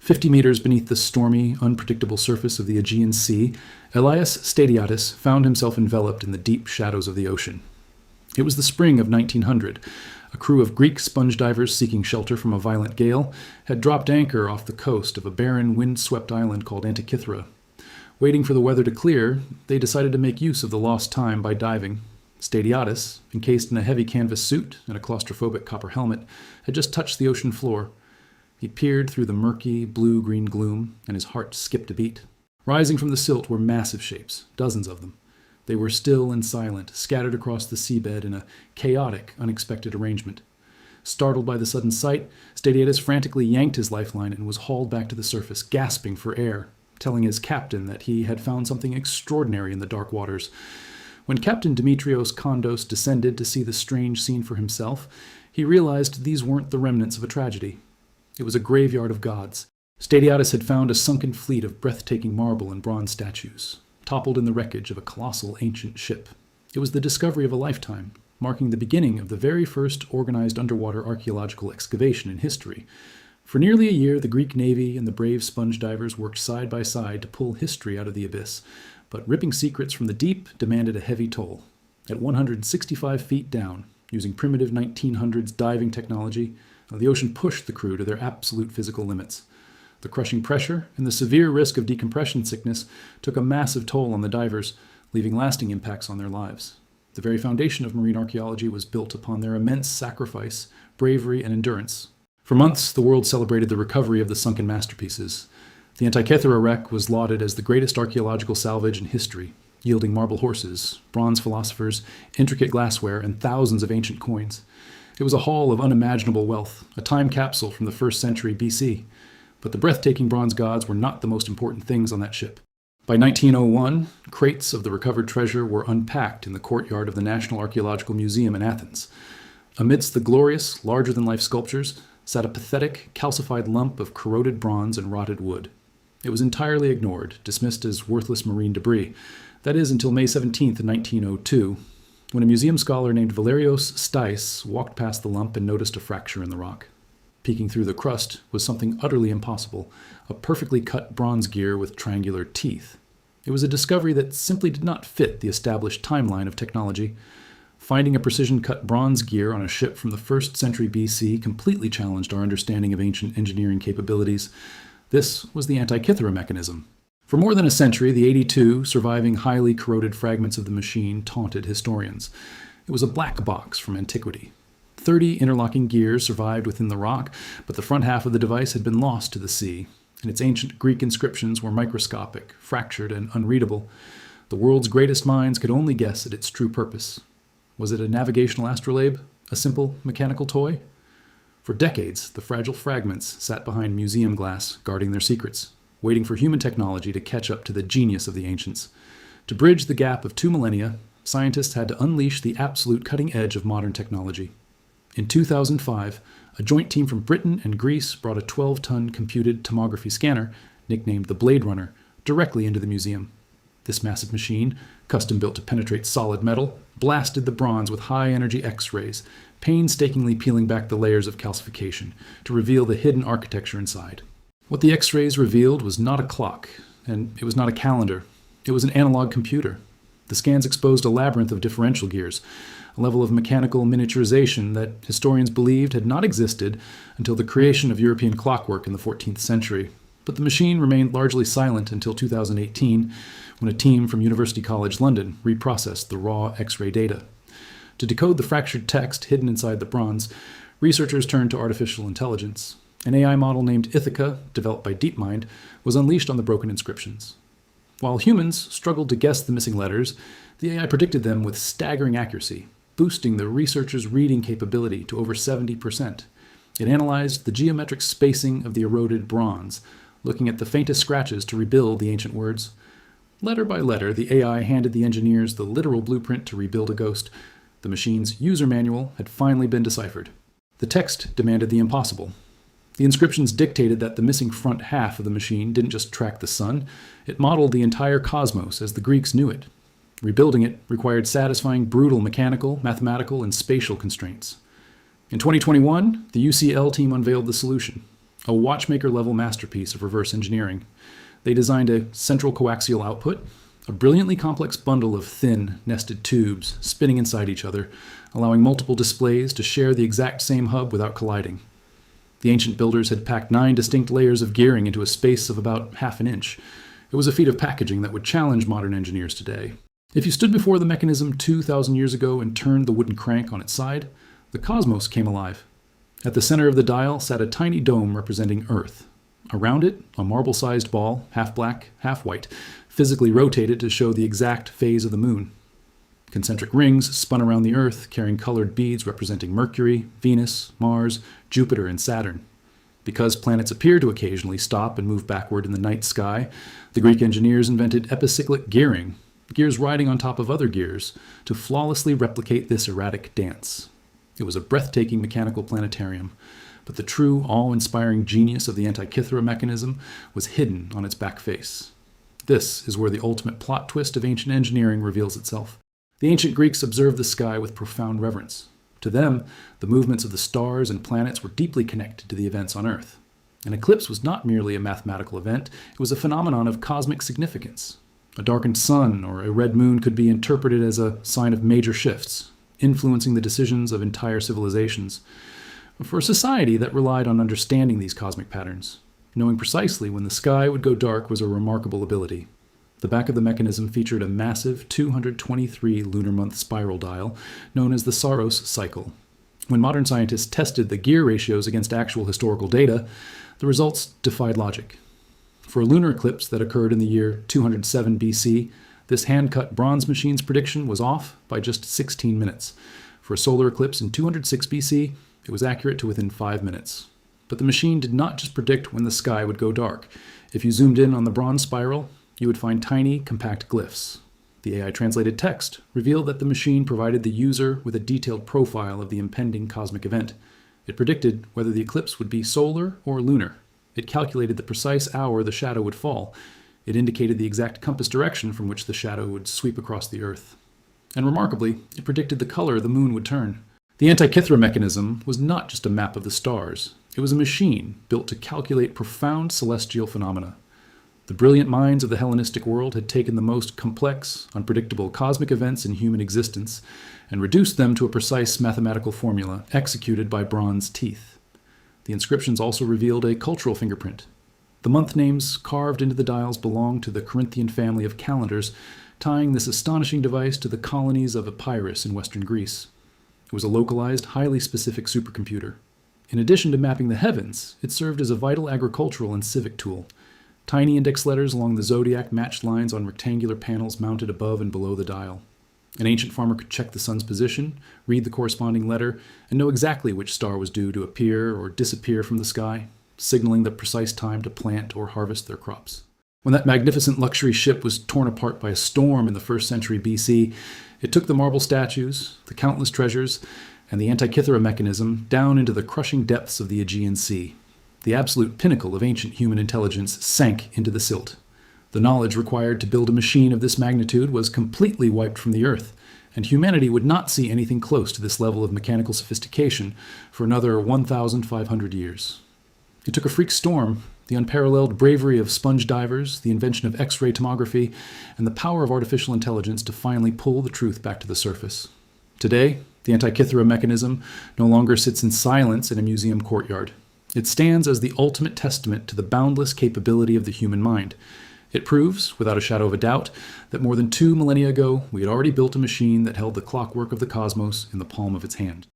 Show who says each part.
Speaker 1: 50 meters beneath the stormy, unpredictable surface of the Aegean Sea, Elias Stadiatis found himself enveloped in the deep shadows of the ocean. It was the spring of 1900. A crew of Greek sponge divers seeking shelter from a violent gale had dropped anchor off the coast of a barren, wind-swept island called Antikythera. Waiting for the weather to clear, they decided to make use of the lost time by diving. Stadiatis, encased in a heavy canvas suit and a claustrophobic copper helmet, had just touched the ocean floor. He peered through the murky, blue-green gloom, and his heart skipped a beat. Rising from the silt were massive shapes, dozens of them. They were still and silent, scattered across the seabed in a chaotic, unexpected arrangement. Startled by the sudden sight, Stadiatis frantically yanked his lifeline and was hauled back to the surface, gasping for air, telling his captain that he had found something extraordinary in the dark waters. When Captain Dimitrios Kondos descended to see the strange scene for himself, he realized these weren't the remnants of a tragedy. It was a graveyard of gods. Stadiatis had found a sunken fleet of breathtaking marble and bronze statues, toppled in the wreckage of a colossal ancient ship. It was the discovery of a lifetime, marking the beginning of the very first organized underwater archaeological excavation in history. For nearly a year, the Greek navy and the brave sponge divers worked side by side to pull history out of the abyss, but ripping secrets from the deep demanded a heavy toll. At 165 feet down, using primitive 1900s diving technology, the ocean pushed the crew to their absolute physical limits. The crushing pressure and the severe risk of decompression sickness took a massive toll on the divers, leaving lasting impacts on their lives. The very foundation of marine archaeology was built upon their immense sacrifice, bravery, and endurance. For months, the world celebrated the recovery of the sunken masterpieces. The Antikythera wreck was lauded as the greatest archaeological salvage in history, yielding marble horses, bronze philosophers, intricate glassware, and thousands of ancient coins. It was a haul of unimaginable wealth, a time capsule from the 1st century BC. But the breathtaking bronze gods were not the most important things on that ship. By 1901, crates of the recovered treasure were unpacked in the courtyard of the National Archaeological Museum in Athens. Amidst the glorious, larger-than-life sculptures sat a pathetic, calcified lump of corroded bronze and rotted wood. It was entirely ignored, dismissed as worthless marine debris. That is, until May 17, 1902, when a museum scholar named Valerios Stais walked past the lump and noticed a fracture in the rock. Peeking through the crust was something utterly impossible, a perfectly cut bronze gear with triangular teeth. It was a discovery that simply did not fit the established timeline of technology. Finding a precision-cut bronze gear on a ship from the 1st century BC completely challenged our understanding of ancient engineering capabilities. This was the Antikythera mechanism. For more than a century, the 82 surviving highly corroded fragments of the machine taunted historians. It was a black box from antiquity. 30 interlocking gears survived within the rock, but the front half of the device had been lost to the sea, and its ancient Greek inscriptions were microscopic, fractured, and unreadable. The world's greatest minds could only guess at its true purpose. Was it a navigational astrolabe? A simple mechanical toy? For decades, the fragile fragments sat behind museum glass, guarding their secrets, waiting for human technology to catch up to the genius of the ancients. To bridge the gap of 2 millennia, scientists had to unleash the absolute cutting edge of modern technology. In 2005, a joint team from Britain and Greece brought a 12-ton computed tomography scanner, nicknamed the Blade Runner, directly into the museum. This massive machine, custom-built to penetrate solid metal, blasted the bronze with high-energy X-rays, painstakingly peeling back the layers of calcification to reveal the hidden architecture inside. What the X-rays revealed was not a clock, and it was not a calendar. It was an analog computer. The scans exposed a labyrinth of differential gears, a level of mechanical miniaturization that historians believed had not existed until the creation of European clockwork in the 14th century. But the machine remained largely silent until 2018, when a team from University College London reprocessed the raw X-ray data. To decode the fractured text hidden inside the bronze, researchers turned to artificial intelligence. An AI model named Ithaca, developed by DeepMind, was unleashed on the broken inscriptions. While humans struggled to guess the missing letters, the AI predicted them with staggering accuracy, boosting the researchers' reading capability to over 70%. It analyzed the geometric spacing of the eroded bronze, looking at the faintest scratches to rebuild the ancient words. Letter by letter, the AI handed the engineers the literal blueprint to rebuild a ghost. The machine's user manual had finally been deciphered. The text demanded the impossible. The inscriptions dictated that the missing front half of the machine didn't just track the sun, it modeled the entire cosmos as the Greeks knew it. Rebuilding it required satisfying brutal mechanical, mathematical, and spatial constraints. In 2021, the UCL team unveiled the solution. a watchmaker-level masterpiece of reverse engineering. They designed a central coaxial output, a brilliantly complex bundle of thin, nested tubes spinning inside each other, allowing multiple displays to share the exact same hub without colliding. The ancient builders had packed 9 distinct layers of gearing into a space of about half an inch. It was a feat of packaging that would challenge modern engineers today. If you stood before the mechanism 2,000 years ago and turned the wooden crank on its side, the cosmos came alive. At the center of the dial sat a tiny dome representing Earth. Around it, a marble-sized ball, half black, half white, physically rotated to show the exact phase of the moon. Concentric rings spun around the Earth, carrying colored beads representing Mercury, Venus, Mars, Jupiter, and Saturn. Because planets appear to occasionally stop and move backward in the night sky, the Greek engineers invented epicyclic gearing, gears riding on top of other gears, to flawlessly replicate this erratic dance. It was a breathtaking mechanical planetarium, but the true, awe-inspiring genius of the Antikythera mechanism was hidden on its back face. This is where the ultimate plot twist of ancient engineering reveals itself. The ancient Greeks observed the sky with profound reverence. To them, the movements of the stars and planets were deeply connected to the events on Earth. An eclipse was not merely a mathematical event, it was a phenomenon of cosmic significance. A darkened sun or a red moon could be interpreted as a sign of major shifts, influencing the decisions of entire civilizations. For a society that relied on understanding these cosmic patterns, knowing precisely when the sky would go dark was a remarkable ability. The back of the mechanism featured a massive 223 lunar month spiral dial known as the Saros cycle. When modern scientists tested the gear ratios against actual historical data, the results defied logic. For a lunar eclipse that occurred in the year 207 BC, this hand-cut bronze machine's prediction was off by just 16 minutes. For a solar eclipse in 206 BC, it was accurate to within 5 minutes. But the machine did not just predict when the sky would go dark. If you zoomed in on the bronze spiral, you would find tiny, compact glyphs. The AI-translated text revealed that the machine provided the user with a detailed profile of the impending cosmic event. It predicted whether the eclipse would be solar or lunar. It calculated the precise hour the shadow would fall. It indicated the exact compass direction from which the shadow would sweep across the Earth. And remarkably, it predicted the color the moon would turn. The Antikythera mechanism was not just a map of the stars. It was a machine built to calculate profound celestial phenomena. The brilliant minds of the Hellenistic world had taken the most complex, unpredictable cosmic events in human existence and reduced them to a precise mathematical formula executed by bronze teeth. The inscriptions also revealed a cultural fingerprint. The month names carved into the dials belonged to the Corinthian family of calendars, tying this astonishing device to the colonies of Epirus in western Greece. It was a localized, highly specific supercomputer. In addition to mapping the heavens, it served as a vital agricultural and civic tool. Tiny index letters along the zodiac matched lines on rectangular panels mounted above and below the dial. An ancient farmer could check the sun's position, read the corresponding letter, and know exactly which star was due to appear or disappear from the sky, signaling the precise time to plant or harvest their crops. When that magnificent luxury ship was torn apart by a storm in the 1st century BC, it took the marble statues, the countless treasures, and the Antikythera mechanism down into the crushing depths of the Aegean Sea. The absolute pinnacle of ancient human intelligence sank into the silt. The knowledge required to build a machine of this magnitude was completely wiped from the earth, and humanity would not see anything close to this level of mechanical sophistication for another 1,500 years. It took a freak storm, the unparalleled bravery of sponge divers, the invention of X-ray tomography, and the power of artificial intelligence to finally pull the truth back to the surface. Today, the Antikythera mechanism no longer sits in silence in a museum courtyard. It stands as the ultimate testament to the boundless capability of the human mind. It proves, without a shadow of a doubt, that more than 2 millennia ago, we had already built a machine that held the clockwork of the cosmos in the palm of its hand.